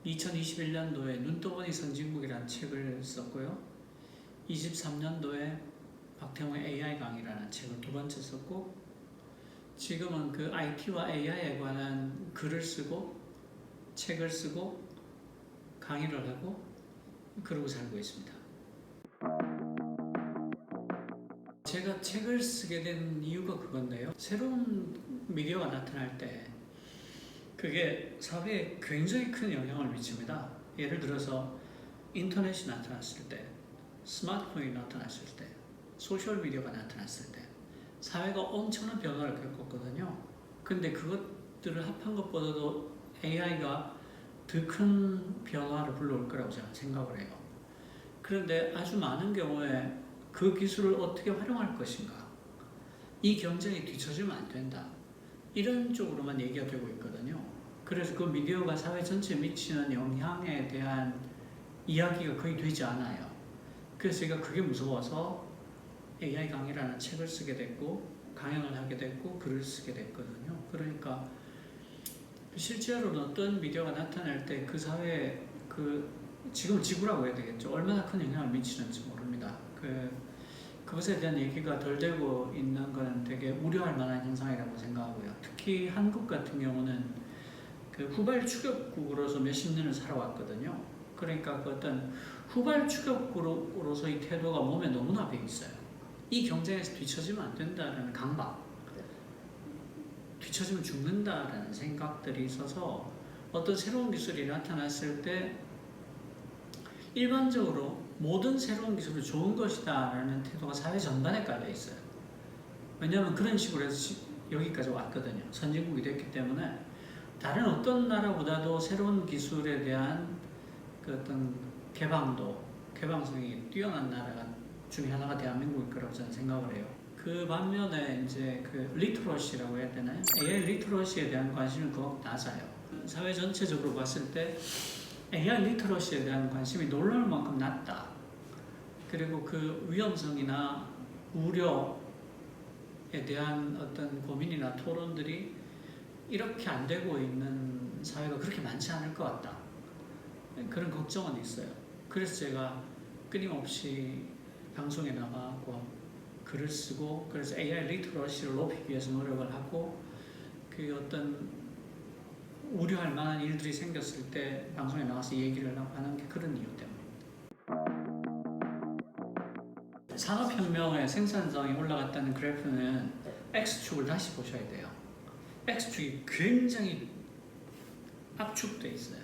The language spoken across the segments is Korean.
(2021년도에) 눈떠보니 선진국이라는 책을 썼고요. 23년도에 박태웅의 AI 강의라는 책을 두 번째 썼고, 지금은 그 IT와 AI에 관한 글을 쓰고 책을 쓰고 강의를 하고 그러고 살고 있습니다. 제가 책을 쓰게 된 이유가 그건데요. 새로운 미디어가 나타날 때 그게 사회에 굉장히 큰 영향을 미칩니다. 예를 들어서 인터넷이 나타났을 때, 스마트폰이 나타났을 때, 소셜미디어가 나타났을 때 사회가 엄청난 변화를 겪었거든요. 근데 그것들을 합한 것보다도 AI가 더 큰 변화를 불러올 거라고 저는 생각을 해요. 그런데 아주 많은 경우에 그 기술을 어떻게 활용할 것인가, 이 경쟁이 뒤처지면 안 된다, 이런 쪽으로만 얘기가 되고 있거든요. 그래서 그 미디어가 사회 전체에 미치는 영향에 대한 이야기가 거의 되지 않아요. 그래서 제가 그게 무서워서 AI 강의라는 책을 쓰게 됐고, 강연을 하게 됐고, 글을 쓰게 됐거든요. 그러니까 실제로는 어떤 미디어가 나타날 때 그 사회에, 지금 지구라고 해야 되겠죠, 얼마나 큰 영향을 미치는지 모릅니다. 그것에 대한 얘기가 덜 되고 있는 건 되게 우려할 만한 현상이라고 생각하고요. 특히 한국 같은 경우는 그 후발 추격국으로서 몇십 년을 살아왔거든요. 그러니까 그 어떤 후발 추격국으로서의 태도가 몸에 너무나 배 있어요. 이 경쟁에서 뒤처지면 안 된다는 강박, 뒤처지면 죽는다라는 생각들이 있어서 어떤 새로운 기술이 나타났을 때 일반적으로 모든 새로운 기술이 좋은 것이다 라는 태도가 사회 전반에 깔려 있어요. 왜냐하면 그런 식으로 해서 여기까지 왔거든요. 선진국이 됐기 때문에 다른 어떤 나라보다도 새로운 기술에 대한 그 어떤 개방성이 뛰어난 나라가 중에 하나가 대한민국일 거라고 저는 생각을 해요. 그 반면에 이제 그 리터러시라고 해야 되나요? AI 리터러시에 대한 관심은 그만큼 낮아요. 사회 전체적으로 봤을 때 AI 리터러시에 대한 관심이 놀라울 만큼 낮다. 그리고 그 위험성이나 우려에 대한 어떤 고민이나 토론들이 이렇게 안 되고 있는 사회가 그렇게 많지 않을 것 같다, 그런 걱정은 있어요. 그래서 제가 끊임없이 방송에 나가고 글을 쓰고, 그래서 AI 리터러시를 높이기 위해서 노력을 하고, 그 어떤 우려할 만한 일들이 생겼을 때 방송에 나와서 얘기를 하는 게 그런 이유 때문입니다. 산업혁명의 생산성이 올라갔다는 그래프는 X축을 다시 보셔야 돼요. X축이 굉장히 압축돼 있어요.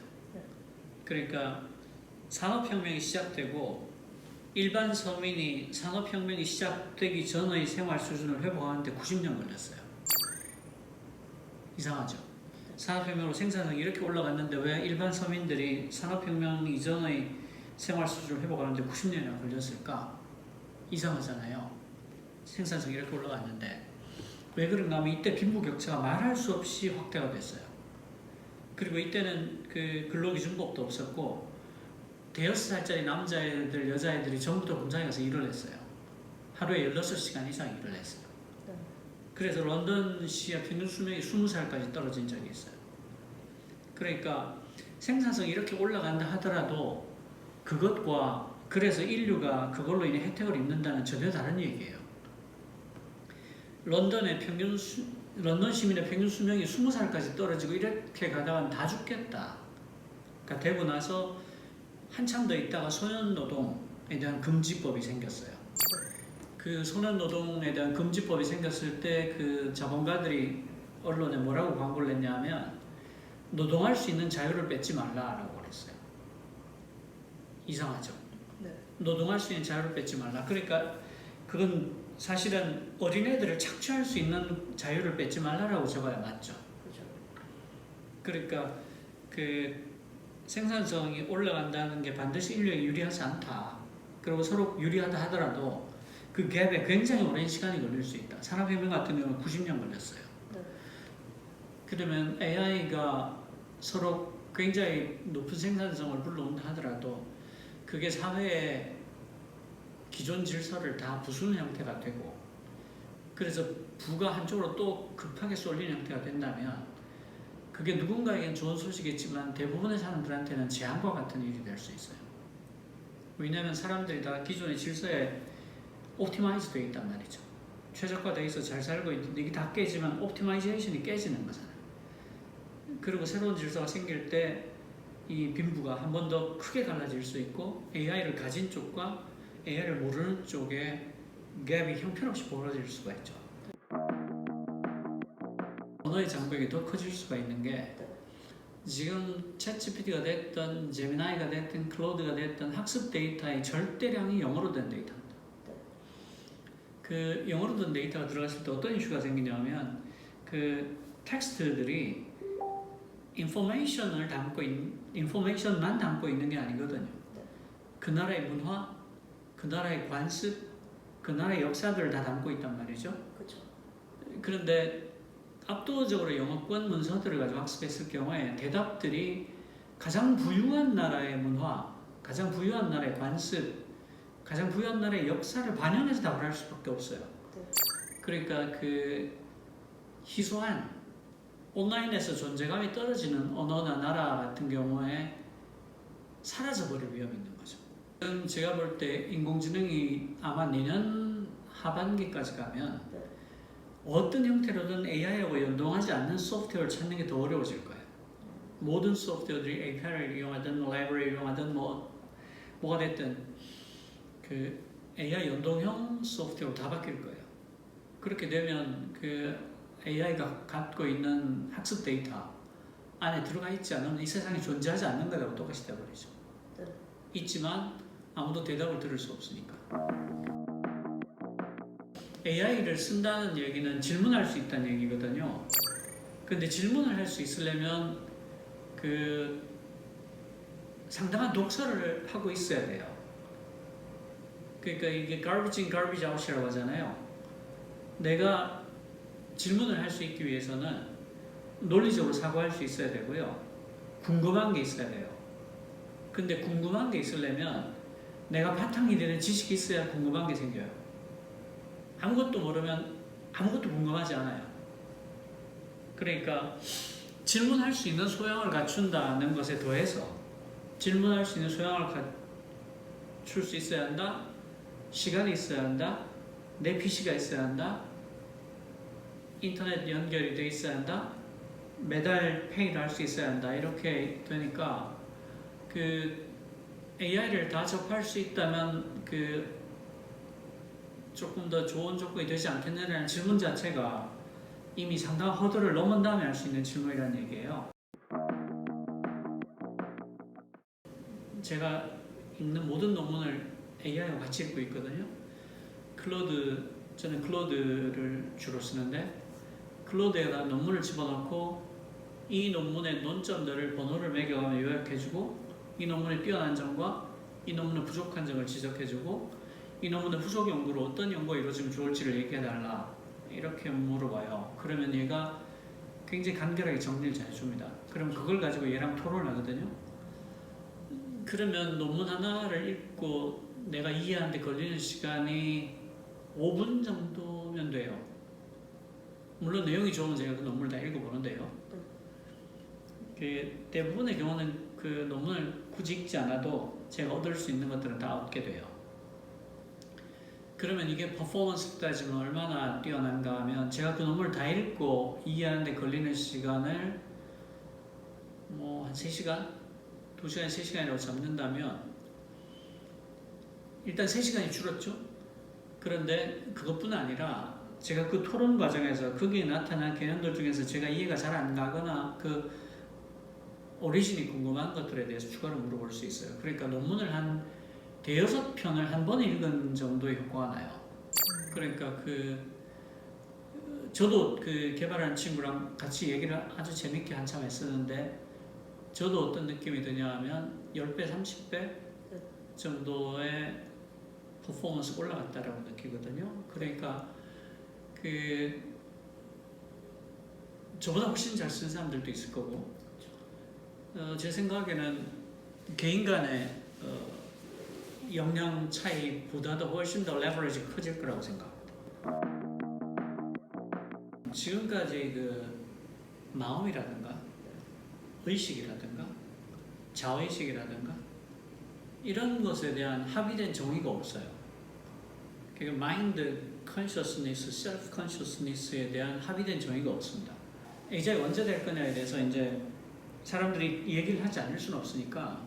그러니까 산업혁명이 시작되고 일반 서민이 산업혁명이 시작되기 전의 생활 수준을 회복하는데 90년 걸렸어요. 이상하죠? 산업혁명으로 생산성이 이렇게 올라갔는데 왜 일반 서민들이 산업혁명 이전의 생활 수준을 회복하는데 90년이나 걸렸을까? 이상하잖아요. 생산성이 이렇게 올라갔는데. 왜 그런가 하면 이때 빈부격차가 말할 수 없이 확대가 됐어요. 그리고 이때는 그 근로기준법도 없었고 대여섯 살짜리 남자애들, 여자애들이 전부 다 공장에 가서 일을 했어요. 하루에 16시간 이상 일을 했어요. 그래서 런던시의 평균 수명이 20살까지 떨어진 적이 있어요. 그러니까 생산성이 이렇게 올라간다 하더라도 그래서 인류가 그걸로 인해 혜택을 입는다는 전혀 다른 얘기예요. 런던 시민의 평균 수명이 20살까지 떨어지고 이렇게 가다가 다 죽겠다. 그러니까 되고 나서 한참 더 있다가 소년노동에 대한 금지법이 생겼어요. 그 소년노동에 대한 금지법이 생겼을 때 그 자본가들이 언론에 뭐라고 광고를 냈냐면 노동할 수 있는 자유를 뺏지 말라라고 그랬어요. 이상하죠? 네. 노동할 수 있는 자유를 뺏지 말라. 그러니까 그건 사실은 어린애들을 착취할 수 있는 자유를 뺏지 말라라고 적어야 맞죠. 그렇죠. 그러니까 그 생산성이 올라간다는 게 반드시 인류에 유리하지 않다. 그리고 서로 유리하다 하더라도 그 갭에 굉장히 오랜 시간이 걸릴 수 있다. 산업혁명 같은 경우는 90년 걸렸어요. 네. 그러면 AI가 서로 굉장히 높은 생산성을 불러온다 하더라도 그게 사회의 기존 질서를 다 부수는 형태가 되고 그래서 부가 한쪽으로 또 급하게 쏠리는 형태가 된다면 그게 누군가에겐 좋은 소식이지만 대부분의 사람들한테는 재앙과 같은 일이 될 수 있어요. 왜냐하면 사람들이 다 기존의 질서에 옵티마이즈 되어 있단 말이죠. 최적화되어 있어 잘 살고 있는데 이게 다 깨지면 옵티마이제이션이 깨지는 거잖아요. 그리고 새로운 질서가 생길 때 이 빈부가 한 번 더 크게 갈라질 수 있고 AI를 가진 쪽과 AI를 모르는 쪽에 갭이 형편없이 벌어질 수가 있죠. 언어의 장벽이 더 커질 수가 있는 게 지금 챗GPT가 됐든 제미나이가 됐든 클로드가 됐든 학습 데이터의 절대량이 영어로 된 데이터입니다. 그 영어로 된 데이터가 들어갔을 때 어떤 이슈가 생기냐면 그 텍스트들이 인포메이션만 담고 있는 게 아니거든요. 그 나라의 문화, 그 나라의 관습, 그 나라의 역사들을 다 담고 있단 말이죠. 그렇죠. 그런데 압도적으로 영어권 문서들을 가지고 학습했을 경우에 대답들이 가장 부유한 나라의 문화, 가장 부유한 나라의 관습, 가장 부유한 나라의 역사를 반영해서 답을 할 수밖에 없어요. 그러니까 그 희소한 온라인에서 존재감이 떨어지는 언어나 나라 같은 경우에 사라져버릴 위험이 있는 거죠. 지금 제가 볼 때 인공지능이 아마 내년 하반기까지 가면 어떤 형태로든 AI하고 연동하지 않는 소프트웨어를 찾는 게 더 어려워질 거예요. 모든 소프트웨어들이 API를 이용하든 라이브러리를 이용하든 뭐가 됐든 그 AI 연동형 소프트웨어로 다 바뀔 거예요. 그렇게 되면 그 AI가 갖고 있는 학습 데이터 안에 들어가 있지 않으면 이 세상에 존재하지 않는 거라고 똑같이 돼버리죠. 네. 있지만 아무도 대답을 들을 수 없으니까. AI를 쓴다는 얘기는 질문할 수 있다는 얘기거든요. 근데 질문을 할 수 있으려면 그 상당한 독서를 하고 있어야 돼요. 그러니까 이게 garbage in, garbage out이라고 하잖아요. 내가 질문을 할 수 있기 위해서는 논리적으로 사고할 수 있어야 되고요. 궁금한 게 있어야 돼요. 근데 궁금한 게 있으려면 내가 바탕이 되는 지식이 있어야 궁금한 게 생겨요. 아무것도 모르면 아무것도 궁금하지 않아요. 그러니까 질문할 수 있는 소양을 갖춘다는 것에 더해서 질문할 수 있는 소양을 갖출 수 있어야 한다. 시간이 있어야 한다. 내 PC가 있어야 한다. 인터넷 연결이 돼 있어야 한다. 매달 페이를 할 수 있어야 한다. 이렇게 되니까 그 AI를 다 접할 수 있다면 그 조금 더 좋은 조건이 되지 않겠느냐는 질문 자체가 이미 상당한 허들을 넘은 다음에 할 수 있는 질문이라는 얘기예요. 제가 읽는 모든 논문을 AI와 같이 읽고 있거든요. 저는 클로드를 주로 쓰는데 클로드에다 논문을 집어넣고 이 논문의 논점들을 번호를 매겨가며 요약해주고 이 논문의 뛰어난 점과 이 논문의 부족한 점을 지적해주고 이 논문의 후속 연구로 어떤 연구가 이루어지면 좋을지를 얘기해달라 이렇게 물어봐요. 그러면 얘가 굉장히 간결하게 정리를 잘 해줍니다. 그럼 그걸 가지고 얘랑 토론을 하거든요. 그러면 논문 하나를 읽고 내가 이해하는데 걸리는 시간이 5분 정도면 돼요. 물론 내용이 좋으면 제가 그 논문을 다 읽어보는데요. 그 대부분의 경우는 그 논문을 굳이 읽지 않아도 제가 얻을 수 있는 것들은 다 얻게 돼요. 그러면 이게 퍼포먼스 따지면 얼마나 뛰어난가 하면 제가 그 논문을 다 읽고 이해하는데 걸리는 시간을 뭐 한 3시간? 2시간, 3시간이라고 잡는다면 일단 3시간이 줄었죠. 그런데 그것뿐 아니라 제가 그 토론 과정에서 거기에 나타난 개념들 중에서 제가 이해가 잘 안 가거나 그 오리진이 궁금한 것들에 대해서 추가로 물어볼 수 있어요. 그러니까 논문을 한 대여섯 편을 한 번에 읽은 정도의 효과가 나요. 그러니까 저도 그 개발하는 친구랑 같이 얘기를 아주 재밌게 한참 했었는데 저도 어떤 느낌이 드냐 하면 10배, 30배 정도의 퍼포먼스 올라갔다라고 느끼거든요. 그러니까 저보다 훨씬 잘 쓰는 사람들도 있을 거고 제 생각에는 개인 간의 역량 차이보다도 훨씬 더 레버리지가 커질 거라고 생각합니다. 지금까지 그 마음이라든가 의식이라든가 자의식이라든가 이런 것에 대한 합의된 정의가 없어요. 그러니까 마인드 컨셔스니스, 셀프 컨셔스니스에 대한 합의된 정의가 없습니다. AI가 언제 될 거냐에 대해서 이제 사람들이 얘기를 하지 않을 수는 없으니까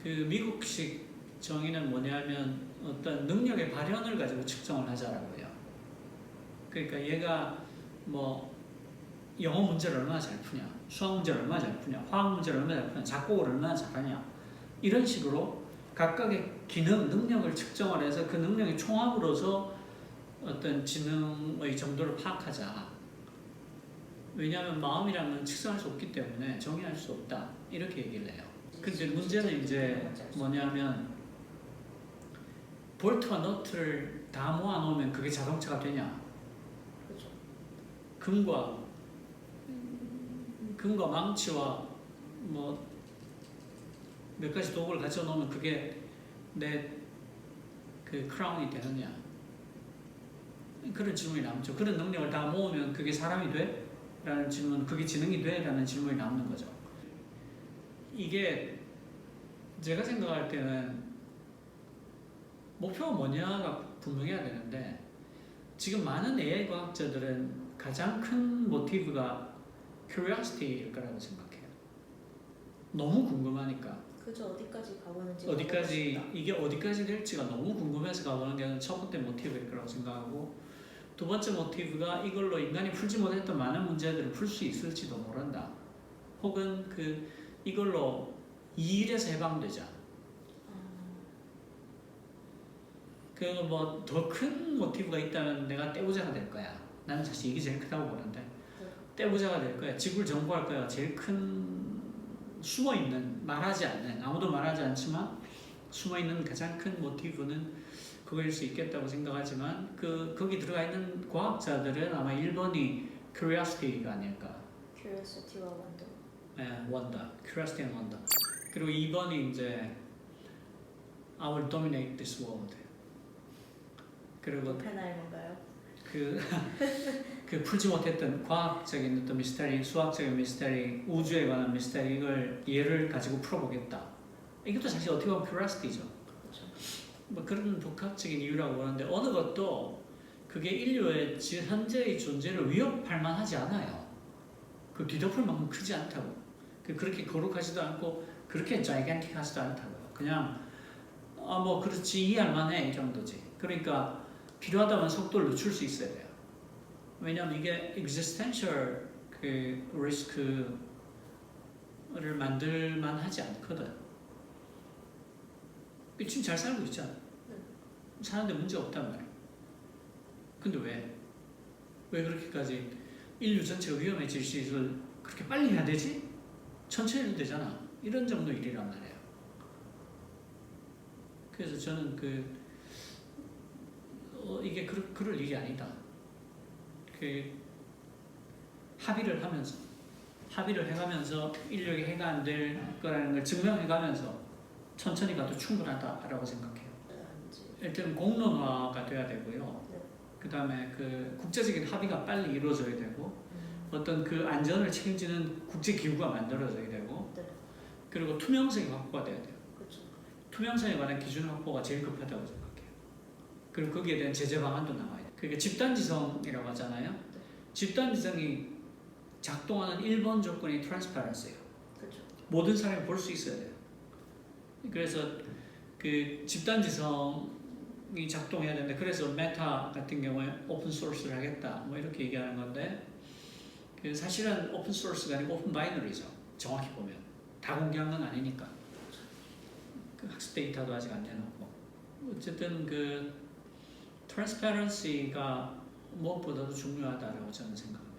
그 미국식 정의는 뭐냐면 어떤 능력의 발현을 가지고 측정을 하자라고 해요. 그러니까 얘가 뭐 영어 문제를 얼마나 잘 푸냐, 수학 문제를 얼마나 잘 푸냐, 화학 문제를 얼마나 잘 푸냐, 작곡을 얼마나 잘하냐 이런 식으로 각각의 기능, 능력을 측정을 해서 그 능력의 총합으로서 어떤 지능의 정도를 파악하자. 왜냐하면 마음이라는 건 측정할 수 없기 때문에 정의할 수 없다 이렇게 얘기를 해요. 근데 문제는 이제 뭐냐면 볼트와 너트를 다 모아놓으면 그게 자동차가 되냐? 그렇죠. 금과 망치와 뭐 몇 가지 도구를 갖춰 놓으면 그게 내 그 크라운이 되느냐? 그런 질문이 남죠. 그런 능력을 다 모으면 그게 사람이 돼? 라는 질문, 그게 지능이 돼? 라는 질문이 남는 거죠. 이게 제가 생각할 때는 목표가 뭐냐가 분명해야 되는데 지금 많은 AI 과학자들은 가장 큰 모티브가 curiosity일 거라고 생각해요. 너무 궁금하니까. 그저 어디까지 가보는지 이게 어디까지 될지가 너무 궁금해서 가보는 게 첫 번째 모티브일 거라고 생각하고 두 번째 모티브가 이걸로 인간이 풀지 못했던 많은 문제들을 풀 수 있을지도 모른다. 혹은 이걸로 이 일에서 해방되자. 뭐 더 큰 모티브가 있다면 내가 떼부자가 될 거야. 나는 사실 이게 제일 크다고 보는데 떼부자가 될 거야. 지구를 정복할 거야. 제일 큰 숨어있는 말하지 않는 아무도 말하지 않지만 숨어있는 가장 큰 모티브는 그거일 수 있겠다고 생각하지만 거기 들어가 있는 과학자들은 아마 1번이 curiosity가 아닐까. Curiosity와 wonder. 네, wonder. curiosity and wonder. 그리고 2번이 이제 I will dominate this world. 그리고 오펜하이머인가요? 그 풀지 못했던 과학적인 어떤 미스터리, 수학적인 미스터리, 우주에 관한 미스터리 이걸 예를 가지고 풀어보겠다. 이것도 사실 어떻게 보면 curiosity죠. 그렇죠. 뭐 그런 복합적인 이유라고 보는데 어느 것도 그게 인류의 현재의 존재를 위협할 만하지 않아요. 그 뒤덮을 만큼 크지 않다고. 그렇게 거룩하지도 않고 그렇게 자이간틱하지도 않다고요. 그냥 뭐 그렇지 이해할 만해 이 정도지. 그러니까 필요하다면 속도를 늦출 수 있어야 돼요. 왜냐하면 이게 existential 리스크를 만들만 하지 않거든. 지금 잘 살고 있잖아. 사는데 문제 없단 말이야. 근데 왜 그렇게까지 인류 전체가 위험해질 수 있을 그렇게 빨리 해야 되지? 천천히 해도 되잖아. 이런 정도 일이란 말이에요. 그래서 저는 이게 그럴 일이 아니다. 합의를 해가면서 인류에게 해가 안 될 거라는 걸 증명해가면서 천천히 가도 충분하다라고 생각해요. 일단 공론화가 돼야 되고요. 그 다음에 국제적인 합의가 빨리 이루어져야 되고 어떤 안전을 책임지는 국제기구가 만들어져야 되고 그리고 투명성이 확보가 돼야 돼요. 그렇죠. 투명성에 관한 기준 확보가 제일 급하다고 생각해요. 그리고 거기에 대한 제재 방안도 나와야 돼요. 그러니까 집단지성이라고 하잖아요. 집단지성이 작동하는 1번 조건이 트랜스퍼런스예요. 그렇죠. 모든 사람이 볼 수 있어야 돼요. 그래서 집단지성이 작동해야 되는데 그래서 메타 같은 경우에 오픈 소스를 하겠다 뭐 이렇게 얘기하는 건데 사실은 오픈 소스가 아니고 오픈 바이너리죠. 정확히 보면 다 공개한 건 아니니까 학습 데이터도 아직 안 내놓고 어쨌든 트랜스퍼런시가 무엇보다도 중요하다고 저는 생각합니다.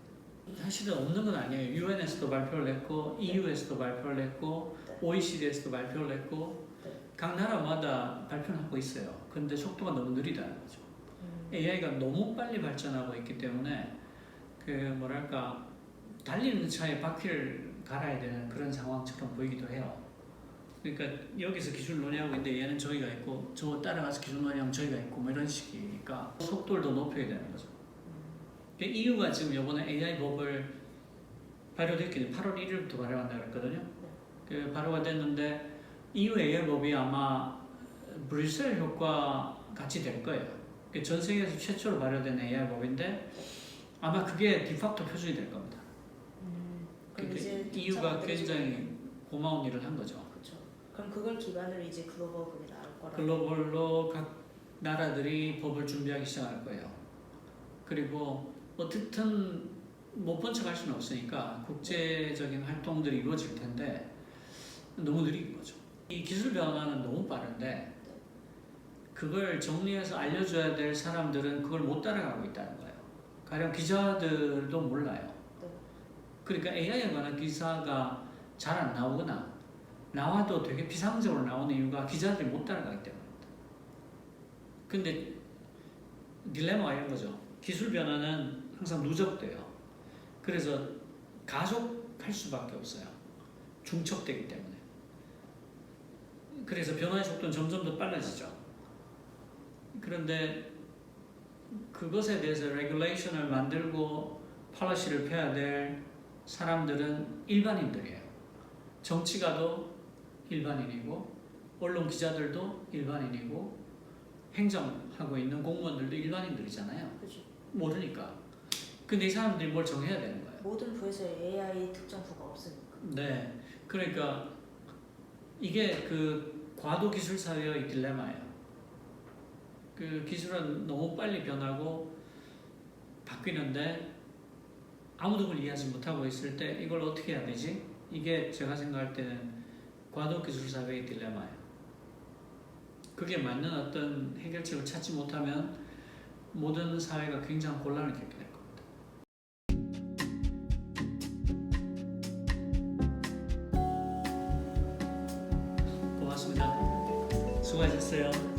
사실은 없는 건 아니에요. UN에서도 발표를 했고 EU에서도 발표를 했고 OECD에서도 발표를 했고 각 나라마다 발표를 하고 있어요. 근데 속도가 너무 느리다는 거죠. AI가 너무 빨리 발전하고 있기 때문에 달리는 차에 바퀴를 갈아야 되는 그런 상황처럼 보이기도 해요. 그러니까 여기서 기술 논의하고 있는데 얘는 저기가 있고 저 따라가서 기술 논의하면 저기가 있고 뭐 이런 식이니까 속도를 더 높여야 되는 거죠. 그 이유가 지금 이번에 AI 법을 발효됐기 8월 1일부터 발효한다고 했거든요. 그 발효가 됐는데 EU AI 법이 아마 브뤼셀 효과 같이 될 거예요. 전 세계에서 최초로 발효된 AI 법인데 아마 그게 디팍토 표준이 될 겁니다. 그럼 이제 EU가 굉장히 고마운 일을 한 거죠. 그렇죠. 그럼 그걸 기반으로 이제 글로벌 법이 나올 거라. 글로벌로 각 나라들이 법을 준비하기 시작할 거예요. 그리고 어떻든 못 본 척 할 수는 없으니까 국제적인 활동들이 이루어질 텐데 너무 느린 거죠. 이 기술 변화는 너무 빠른데 그걸 정리해서 알려줘야 될 사람들은 그걸 못 따라가고 있다는 거예요. 가령 기자들도 몰라요. 그러니까 AI에 관한 기사가 잘 안 나오거나 나와도 되게 비상적으로 나오는 이유가 기자들이 못 따라가기 때문입니다. 근데 딜레마가 이런 거죠. 기술 변화는 항상 누적돼요. 그래서 가속할 수밖에 없어요. 중첩되기 때문에. 그래서 변화의 속도는 점점 더 빨라지죠. 그런데 그것에 대해서 레귤레이션을 만들고 폴리시를 펴야 될 사람들은 일반인들이에요. 정치가도 일반인이고 언론 기자들도 일반인이고 행정하고 있는 공무원들도 일반인들이잖아요. 그렇죠. 모르니까. 근데 이 사람들이 뭘 정해야 되는 거예요. 모든 부에서 AI 특정 부가 없으니까. 네. 그러니까 이게 그 과도 기술 사회의 딜레마예요. 그 기술은 너무 빨리 변하고 바뀌는데 아무도 그걸 이해하지 못하고 있을 때 이걸 어떻게 해야 되지? 이게 제가 생각할 때는 과도 기술 사회의 딜레마예요. 그게 맞는 어떤 해결책을 찾지 못하면 모든 사회가 굉장한 곤란을 겪게 될 겁니다. 고맙습니다. 수고하셨어요.